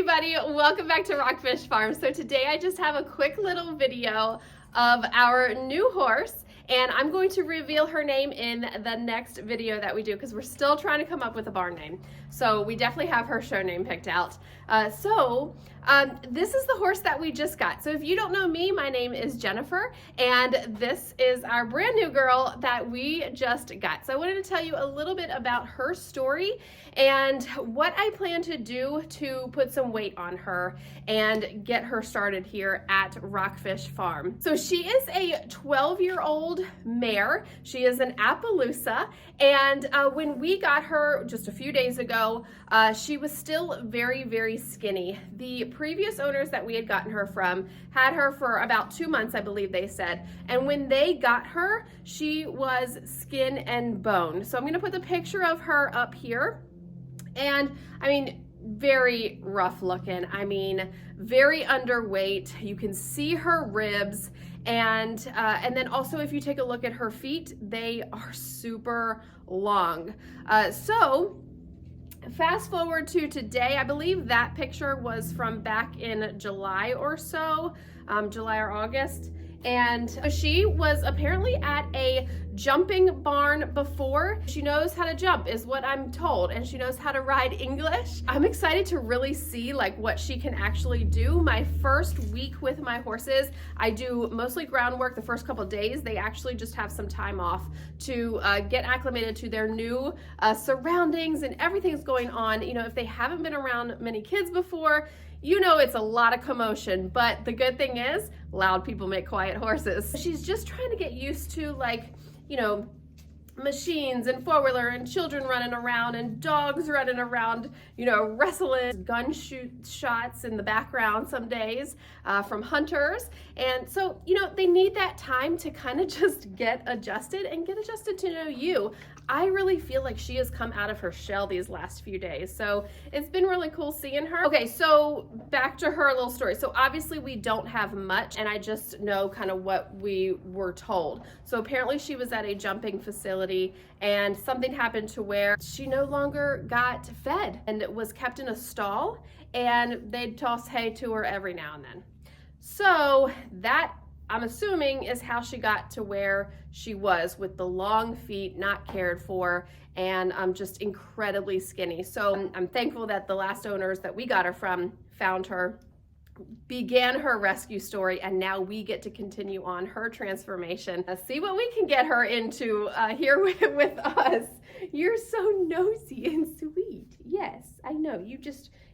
everybody, welcome back to Rockfish Farm. So today I just have a quick little video of our new horse, and I'm going to reveal her name in the next video that we do because we're still trying to come up with a barn name. So we definitely have her show name picked out. This is the horse that we just got. So if you don't know me, my name is Jennifer, and this is our brand new girl that we just got. So I wanted to tell you a little bit about her story and what I plan to do to put some weight on her and get her started here at Rockfish Farm. So she is a 12-year-old mare. She is an Appaloosa, and when we got her just a few days ago, she was still very, very skinny. The previous owners that we had gotten her from had her for about 2 months, I believe they said, and when they got her, she was skin and bone. So I'm gonna put the picture of her up here, and I mean, very rough looking. I mean, very underweight. You can see her ribs, and then also if you take a look at her feet, they are super long. So fast forward to today. I believe that picture was from back in July or so, July or August. And she was apparently at a jumping barn before. She knows how to jump is what I'm told, and she knows how to ride English. I'm excited to really see like what she can actually do. My first week with my horses, I do mostly groundwork. The first couple of days, they actually just have some time off to get acclimated to their new surroundings and everything's going on. You know, if they haven't been around many kids before, you know it's a lot of commotion, but the good thing is loud people make quiet horses. She's just trying to get used to, like, you know, machines and four-wheeler and children running around and dogs running around, you know, wrestling, gun shots in the background some days from hunters. And so, you know, they need that time to kind of just get adjusted and get adjusted to know you. I really feel like she has come out of her shell these last few days. So it's been really cool seeing her. Okay, so back to her little story. So obviously we don't have much, and I just know kind of what we were told. So apparently she was at a jumping facility and something happened to where she no longer got fed and was kept in a stall, and they'd toss hay to her every now and then. So that, I'm assuming, is how she got to where she was, with the long feet, not cared for, and just incredibly skinny. So I'm thankful that the last owners that we got her from found her, began her rescue story, and now we get to continue on her transformation. Let's see what we can get her into here with us. You're so nosy and sweet. Yes, I know.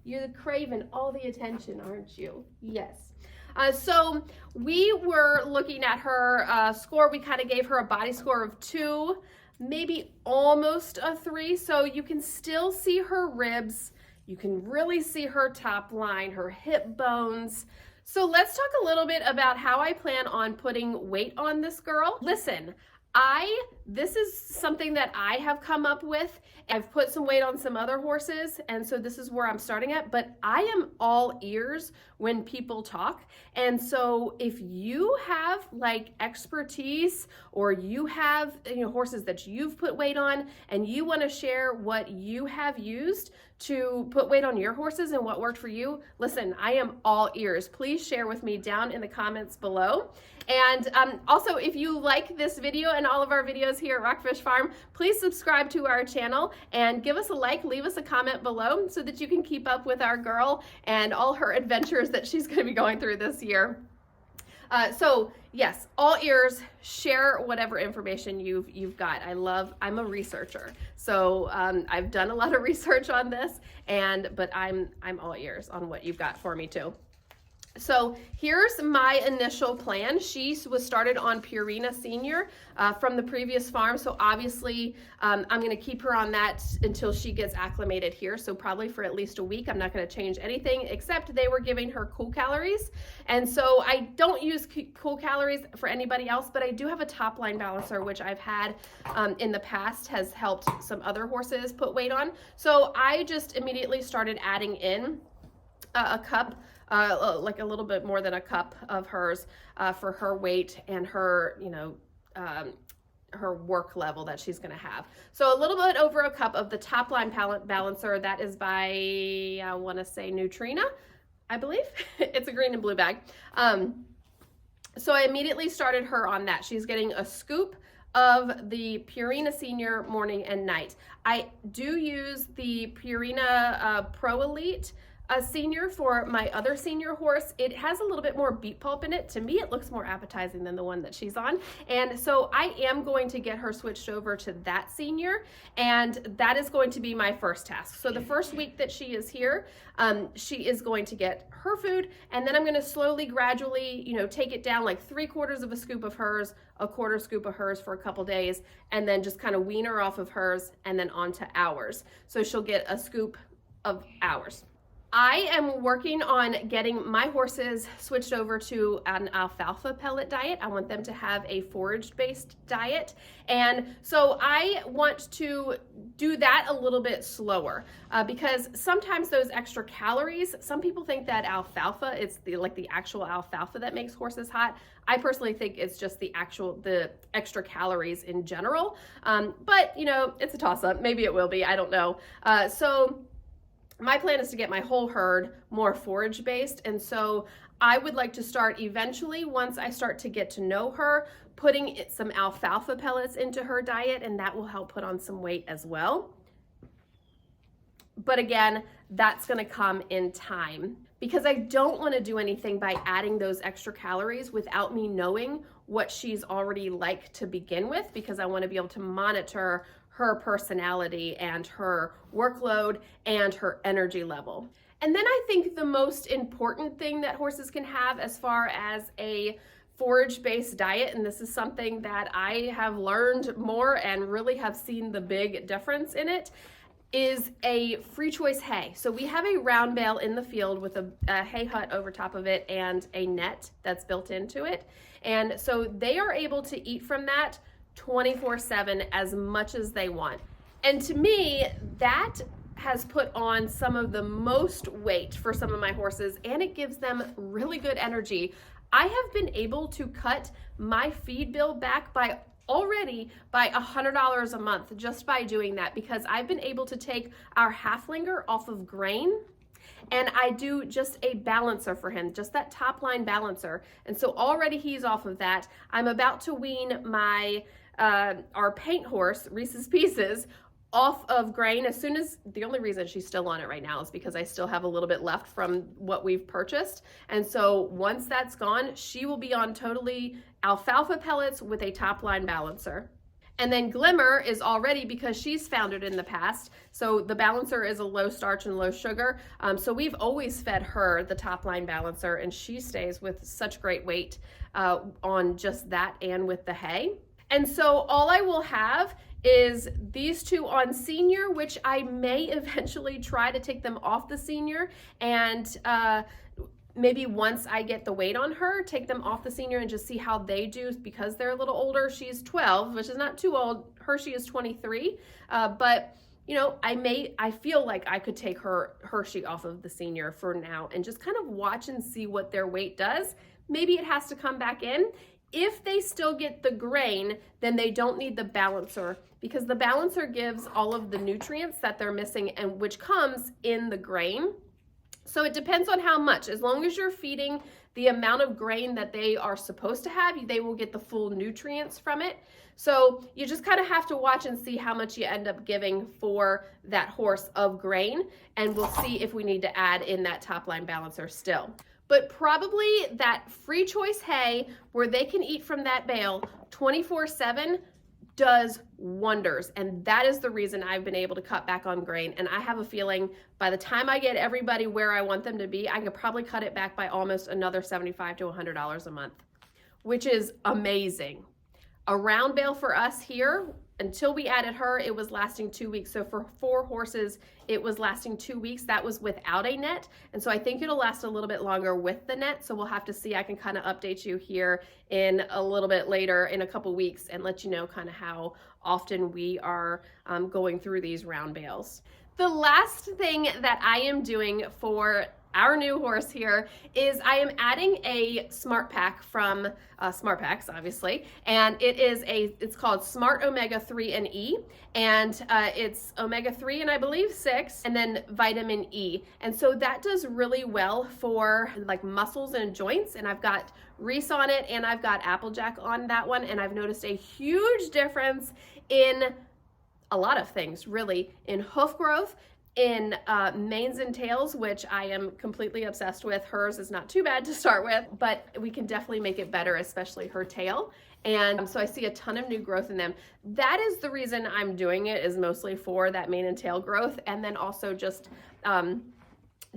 You're craving all the attention, aren't you? Yes. So we were looking at her score. We kind of gave her a body score of 2, maybe almost a 3. So you can still see her ribs. You can really see her top line, her hip bones. So let's talk a little bit about how I plan on putting weight on this girl. Listen, this is something that I have come up with. I've put some weight on some other horses, and so this is where I'm starting at, but I am all ears when people talk. And so if you have like expertise, or you have, you know, horses that you've put weight on and you want to share what you have used to put weight on your horses and what worked for you, listen, I am all ears. Please share with me down in the comments below. And also, if you like this video and all of our videos here at Rockfish Farm, please subscribe to our channel and give us a like, leave us a comment below so that you can keep up with our girl and all her adventures that she's going to be going through this year. So yes, all ears, share whatever information you've got. I'm a researcher. So I've done a lot of research on this, but I'm all ears on what you've got for me too. So here's my initial plan. She was started on Purina Senior from the previous farm. So obviously I'm going to keep her on that until she gets acclimated here. So probably for at least a week. I'm not going to change anything, except they were giving her cool calories. And so I don't use cool calories for anybody else, but I do have a top line balancer, which I've had in the past, has helped some other horses put weight on. So I just immediately started adding in a cup, like a little bit more than a cup of hers for her weight and her, you know, her work level that she's going to have. So a little bit over a cup of the Top Line Palette Balancer. That is by, I want to say Neutrina, I believe. It's a green and blue bag. So I immediately started her on that. She's getting a scoop of the Purina Senior morning and night. I do use the Purina Pro Elite Senior for my other senior horse. It has a little bit more beet pulp in it. To me, it looks more appetizing than the one that she's on. And so I am going to get her switched over to that senior, and that is going to be my first task. So the first week that she is here, she is going to get her food, and then I'm going to slowly, gradually, take it down like 3/4 of a scoop of hers, a 1/4 scoop of hers for a couple days, and then just kind of wean her off of hers and then onto ours. So she'll get a scoop of ours. I am working on getting my horses switched over to an alfalfa pellet diet. I want them to have a forage-based diet. And so I want to do that a little bit slower because sometimes those extra calories, some people think that alfalfa, it's the actual alfalfa that makes horses hot. I personally think it's just the extra calories in general. But it's a toss-up. Maybe it will be, I don't know. So my plan is to get my whole herd more forage based, and so I would like to start eventually, once I start to get to know her, putting some alfalfa pellets into her diet, and that will help put on some weight as well. But again, that's going to come in time because I don't want to do anything by adding those extra calories without me knowing what she's already like to begin with, because I want to be able to monitor her personality and her workload and her energy level. And then I think the most important thing that horses can have as far as a forage-based diet, and this is something that I have learned more and really have seen the big difference in it, is a free choice hay. So we have a round bale in the field with a hay hut over top of it and a net that's built into it. And so they are able to eat from that 24/7 as much as they want. And to me, that has put on some of the most weight for some of my horses, and it gives them really good energy. I have been able to cut my feed bill back by $100 a month just by doing that, because I've been able to take our halflinger off of grain, and I do just a balancer for him, just that Top Line balancer. And so already he's off of that. I'm about to wean my our paint horse, Reese's Pieces, off of grain as soon as, the only reason she's still on it right now is because I still have a little bit left from what we've purchased. And so once that's gone, she will be on totally alfalfa pellets with a Top Line balancer. And then Glimmer is already, because she's foundered in the past, so the balancer is a low starch and low sugar. So we've always fed her the Top Line balancer, and she stays with such great weight on just that and with the hay. And so all I will have is these two on senior, which I may eventually try to take them off the senior, and maybe once I get the weight on her, take them off the senior and just see how they do, because they're a little older. She's 12, which is not too old. Hershey is 23, but I feel like I could take Hershey off of the senior for now and just kind of watch and see what their weight does. Maybe it has to come back in. If they still get the grain, then they don't need the balancer, because the balancer gives all of the nutrients that they're missing, and which comes in the grain. So it depends on how much. As long as you're feeding the amount of grain that they are supposed to have, they will get the full nutrients from it. So you just kind of have to watch and see how much you end up giving for that horse of grain, and we'll see if we need to add in that Top Line balancer still. But probably that free choice hay where they can eat from that bale 24/7 does wonders. And that is the reason I've been able to cut back on grain. And I have a feeling by the time I get everybody where I want them to be, I could probably cut it back by almost another $75 to $100 a month, which is amazing. A round bale for us here, until we added her, it was lasting 2 weeks. So for 4 horses, it was lasting 2 weeks. That was without a net. And so I think it'll last a little bit longer with the net. So we'll have to see. I can kind of update you here in a little bit later in a couple weeks and let you know kind of how often we are going through these round bales. The last thing that I am doing for our new horse here is I am adding a Smart Pack from Smart Packs, obviously, and it's called Smart Omega 3 and E, and it's omega 3 and I believe 6, and then vitamin E, and so that does really well for like muscles and joints. And I've got Reese on it, and I've got Applejack on that one, and I've noticed a huge difference in a lot of things, really, in hoof growth, in manes and tails, which I am completely obsessed with. Hers is not too bad to start with, but we can definitely make it better, especially her tail. And so I see a ton of new growth in them. That is the reason I'm doing it, is mostly for that mane and tail growth, and then also just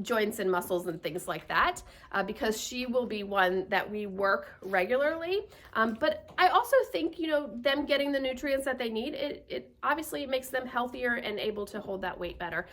joints and muscles and things like that, because she will be one that we work regularly. But I also think, you know, them getting the nutrients that they need, it obviously makes them healthier and able to hold that weight better.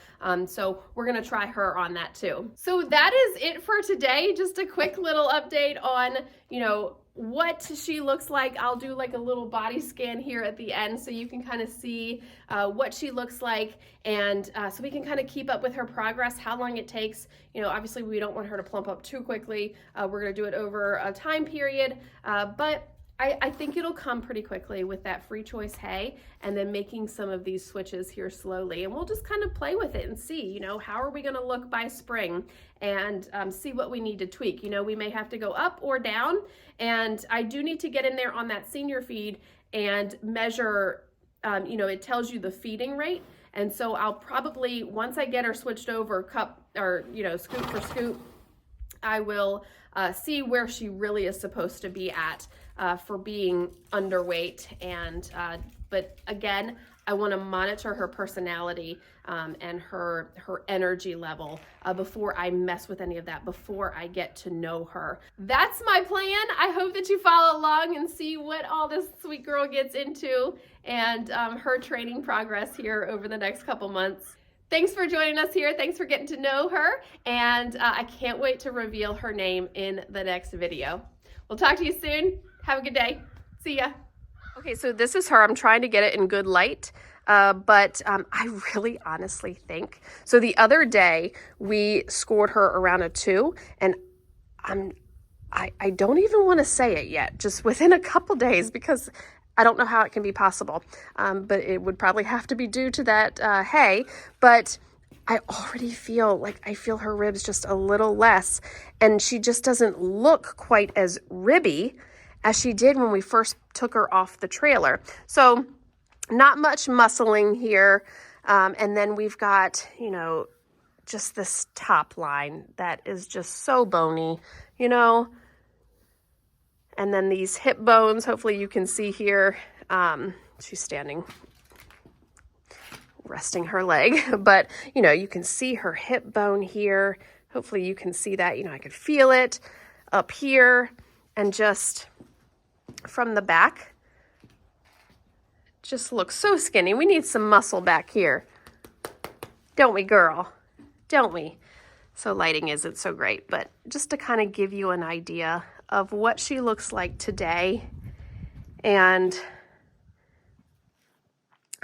So we're gonna try her on that too. So that is it for today. Just a quick little update on, you know, what she looks like. I'll do like a little body scan here at the end so you can kind of see what she looks like, and so we can kind of keep up with her progress, how long it takes. You know, obviously we don't want her to plump up too quickly. We're going to do it over a time period, but I think it'll come pretty quickly with that free choice hay, and then making some of these switches here slowly, and we'll just kind of play with it and see, you know, how are we going to look by spring, and see what we need to tweak. You know, we may have to go up or down, and I do need to get in there on that senior feed and measure, you know, it tells you the feeding rate, and so I'll probably, once I get her switched over cup, or, you know, scoop for scoop, I will see where she really is supposed to be at for being underweight. And but again, I want to monitor her personality and her energy level before I mess with any of that, before I get to know her. That's my plan. I hope that you follow along and see what all this sweet girl gets into, and her training progress here over the next couple months. Thanks for joining us here. Thanks for getting to know her, and I can't wait to reveal her name in the next video. We'll talk to you soon. Have a good day. See ya. Okay, so this is her. I'm trying to get it in good light, but I really honestly think, so the other day we scored her around a 2, and I don't even want to say it yet, just within a couple days, because I don't know how it can be possible, but it would probably have to be due to that hay. But I already feel like I feel her ribs just a little less, and she just doesn't look quite as ribby as she did when we first took her off the trailer. So not much muscling here. And then we've got, you know, just this top line that is just so bony, you know. And then these hip bones, hopefully you can see here, she's standing, resting her leg, but you know, you can see her hip bone here. Hopefully you can see that, you know, I could feel it up here, and just from the back, just looks so skinny. We need some muscle back here. Don't we, girl? Don't we? So lighting isn't so great, but just to kind of give you an idea of what she looks like today, and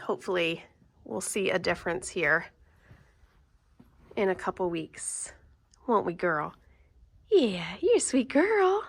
hopefully we'll see a difference here in a couple weeks. Won't we, girl? Yeah, you're a sweet girl.